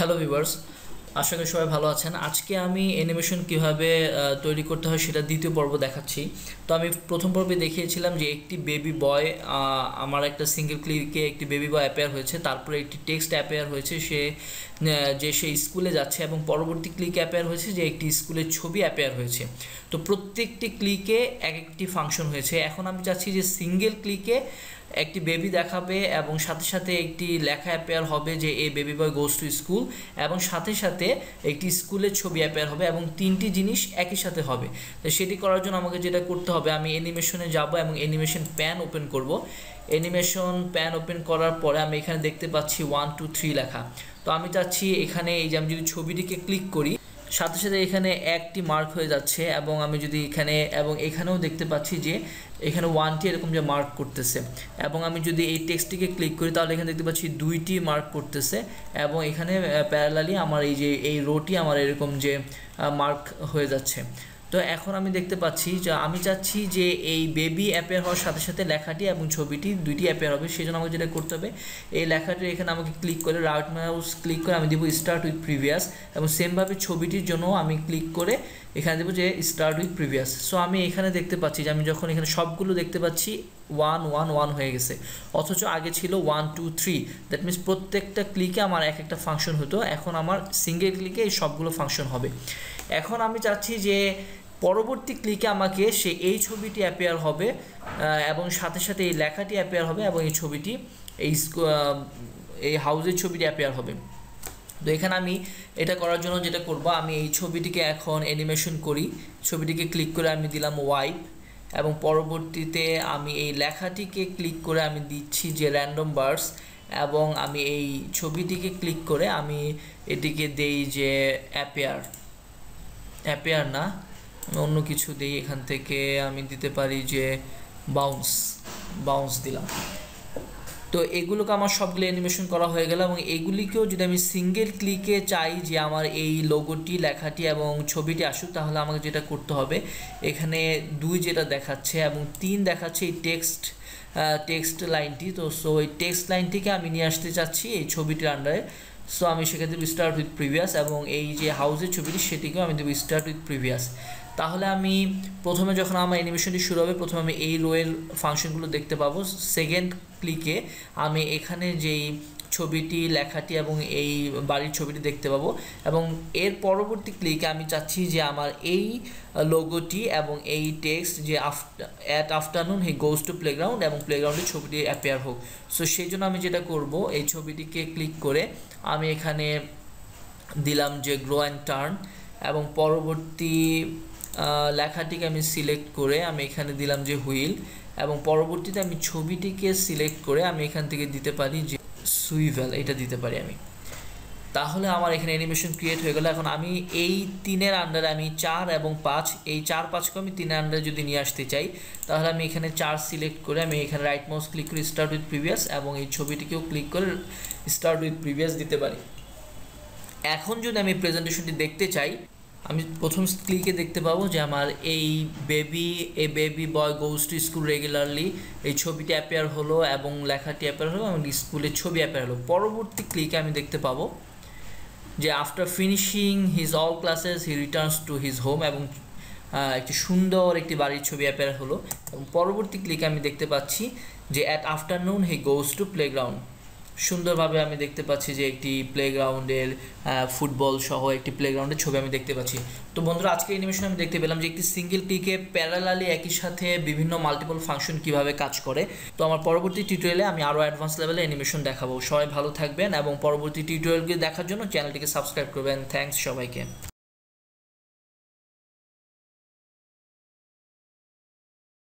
Hello viewers, আশা করি সবাই ভালো আছেন। আজকে আমি অ্যানিমেশন কিভাবে তৈরি করতে হয় সেটা দ্বিতীয় পর্ব দেখাচ্ছি। তো আমি প্রথম পর্বে দেখিয়েছিলাম যে একটি বেবি বয়, আমার একটা সিঙ্গেল ক্লিকে একটি বেবি বয় অ্যাপেয়ার হয়েছে, তারপরে একটি টেক্সট অ্যাপেয়ার হয়েছে সে স্কুলে যাচ্ছে, এবং পরবর্তী ক্লিকে অ্যাপেয়ার হয়েছে যে একটি স্কুলের ছবি অ্যাপেয়ার হয়েছে। তো প্রত্যেকটি ক্লিকে এক একটি ফাংশন হয়েছে। এখন আমি চাচ্ছি যে সিঙ্গেল ক্লিকে একটি বেবি দেখাবে এবং সাথে সাথে একটি লেখা অ্যাপেয়ার হবে যে a baby boy goes to school, এবং সাথে সাথে একটি স্কুলের ছবি অ্যাপেয়ার হবে, এবং তিনটি জিনিস একই সাথে হবে। তো সেটি করার জন্য আমাকে যেটা করতে হবে, আমি অ্যানিমেশনে যাব এবং অ্যানিমেশন প্যান ওপেন করব। অ্যানিমেশন প্যান ওপেন করার পরে আমি এখানে দেখতে পাচ্ছি 1 2 3 লেখা। তো আমি চাচ্ছি এখানে এই যে আমি যদি ছবিটিকে ক্লিক করি, সাথে সাথে এখানে একটি মার্ক হয়ে যাচ্ছে, এবং আমি যদি এখানেও দেখতে পাচ্ছি যে এখানে 1টি এরকম যে মার্ক করতেছে, এবং আমি যদি এই টেক্সটটিকে ক্লিক করি তাহলে এখানে দেখতে পাচ্ছি 2টি মার্ক করতেছে, এবং এখানে প্যারালালি আমার এই যে এই রোটি আমার এরকম যে মার্ক হয়ে যাচ্ছে। তো এখন আমি দেখতে পাচ্ছি যে আমি চাচ্ছি যে এই বেবি অ্যাপেয়ার হওয়ার সাথে সাথে লেখাটি এবং ছবিটি দুইটি অ্যাপেয়ার হবে। সেই জন্য আমাকে যেটা করতে হবে, এই লেখাটি এখানে আমাকে ক্লিক করে রাইট মাউস ক্লিক করে আমি দেবো স্টার্ট উইথ প্রিভিয়াস, এবং সেমভাবে ছবিটির জন্য আমি ক্লিক করে এখানে দেবো যে স্টার্ট উইথ প্রিভিয়াস। সো আমি এখানে দেখতে পাচ্ছি যে আমি যখন এখানে সবগুলো দেখতে পাচ্ছি 1 1 1 হয়ে গেছে, অথচ আগে ছিল 1 2 3। দ্যাট মিনস প্রত্যেকটা ক্লিকে আমার এক একটা ফাংশন হতো, এখন আমার সিঙ্গেল ক্লিকে এই সবগুলো ফাংশন হবে। এখন আমি চাচ্ছি যে পরবর্তী ক্লিকে আমাকে এই ছবিটি অ্যাপেয়ার হবে, এবং সাথে সাথে এই লেখাটি অ্যাপেয়ার হবে, এবং এই ছবিটি এই হাউসের ছবিটি অ্যাপেয়ার হবে। তো এখানে আমি এটা করার জন্য যেটা করব, আমি এই ছবিটিকে এখন অ্যানিমেশন করি। ছবিটিকে ক্লিক করে আমি দিলাম ওয়াইপ, এবং পরবর্তীতে আমি এই লেখাটিকে ক্লিক করে আমি দিচ্ছি যে র্যান্ডম বার্স, এবং আমি এই ছবিটিকে ক্লিক করে আমি এটিকে দেই যে অ্যাপেয়ার না, আমি অন্য কিছু দিই। এখান থেকে আমি দিতে পারি যে বাউন্স দিলাম। তো এগুলোকে আমার সবগুলো অ্যানিমেশন করা হয়ে গেল, এবং এগুলিকেও যদি আমি সিঙ্গেল ক্লিকে চাই যে আমার এই লোগোটি, লেখাটি এবং ছবিটি আসুক, তাহলে আমাকে যেটা করতে হবে, এখানে 2 যেটা দেখাচ্ছে এবং 3 দেখাচ্ছে এই টেক্সট লাইনটি। তো এই টেক্সট লাইনটিকে আমি নিয়ে আসতে চাচ্ছি এই ছবিটির আন্ডারে। সো আমি সেক্ষেত্রে দেবো স্টার্ট উইথ প্রিভিয়াস, এবং এই যে হাউসের ছবিটি সেটিকেও আমি দেবো স্টার্ট উইথ প্রিভিয়াস। তাহলে আমি প্রথমে যখন আমার অ্যানিমেশনটি শুরু হবে, প্রথমে আমি এই রোয়ের ফাংশনগুলো দেখতে পাবো। সেকেন্ড ক্লিকে আমি এখানে যেই ছবিটি, লেখাটি এবং এই বাড়ির ছবিটি দেখতে পাবো, এবং এর পরবর্তী ক্লিকে আমি চাচ্ছি যে আমার এই লোগোটি এবং এই টেক্সট যে at afternoon he goes to playground, এবং প্লেগ্রাউন্ডের ছবিটি অ্যাপেয়ার হোক। সো সেই জন্য আমি যেটা করব, এই ছবিটিকে ক্লিক করে আমি এখানে দিলাম যে গ্রো অ্যান্ড টার্ন, এবং পরবর্তী লেখাটিকে আমি সিলেক্ট করে আমি এখানে দিলাম যে হুইল, এবং পরবর্তীতে আমি ছবিটিকে সিলেক্ট করে আমি এখান থেকে দিতে পারি যে সুইভেল, এটা দিতে পারি আমি। তাহলে আমার এখানে অ্যানিমেশন ক্রিয়েট হয়ে গেল। এখন আমি এই 3-এর আন্ডারে আমি 4 এবং 5, এই 4 5কে আমি 3-এর আন্ডারে যদি নিয়ে আসতে চাই, তাহলে আমি এখানে 4 সিলেক্ট করে আমি এখানে রাইট মাউস ক্লিক করে স্টার্ট উইথ প্রিভিয়াস, এবং এই ছবিটিকেও ক্লিক করে স্টার্ট উইথ প্রিভিয়াস দিতে পারি। এখন যদি আমি প্রেজেন্টেশনটি দেখতে চাই, আমি প্রথম ক্লিকে দেখতে পাবো যে আমার এই baby boy goes to school regularly, এই ছবিটি অ্যাপেয়ার হলো এবং লেখাটি অ্যাপেয়ার হলো এবং স্কুলের ছবি অ্যাপেয়ার হলো। পরবর্তী ক্লিকে আমি দেখতে পাবো যে after finishing his all classes he returns to his home, এবং একটি সুন্দর একটি বাড়ির ছবি অ্যাপেয়ার হলো। এবং পরবর্তী ক্লিকে আমি দেখতে পাচ্ছি যে at afternoon he goes to playground. সুন্দরভাবে আমি দেখতে পাচ্ছি যে একটি প্লেগ্রাউন্ডের ফুটবল সহ একটি প্লেগ্রাউন্ডের ছবি আমি দেখতে পাচ্ছি। তো বন্ধুরা, আজকে অ্যানিমেশন আমি দেখতে পেলাম যে একটি সিঙ্গেল ক্লিকে প্যারালালি একই সাথে বিভিন্ন মাল্টিপল ফাংশন কিভাবে কাজ করে। তো আমার পরবর্তী টিউটোরিয়ালে আমি আরও অ্যাডভান্স লেভেলে অ্যানিমেশন দেখাবো। সবাই ভালো থাকবেন, এবং পরবর্তী টিউটোরিয়ালগুলি দেখার জন্য চ্যানেলটিকে সাবস্ক্রাইব করবেন। থ্যাঙ্কস সবাইকে।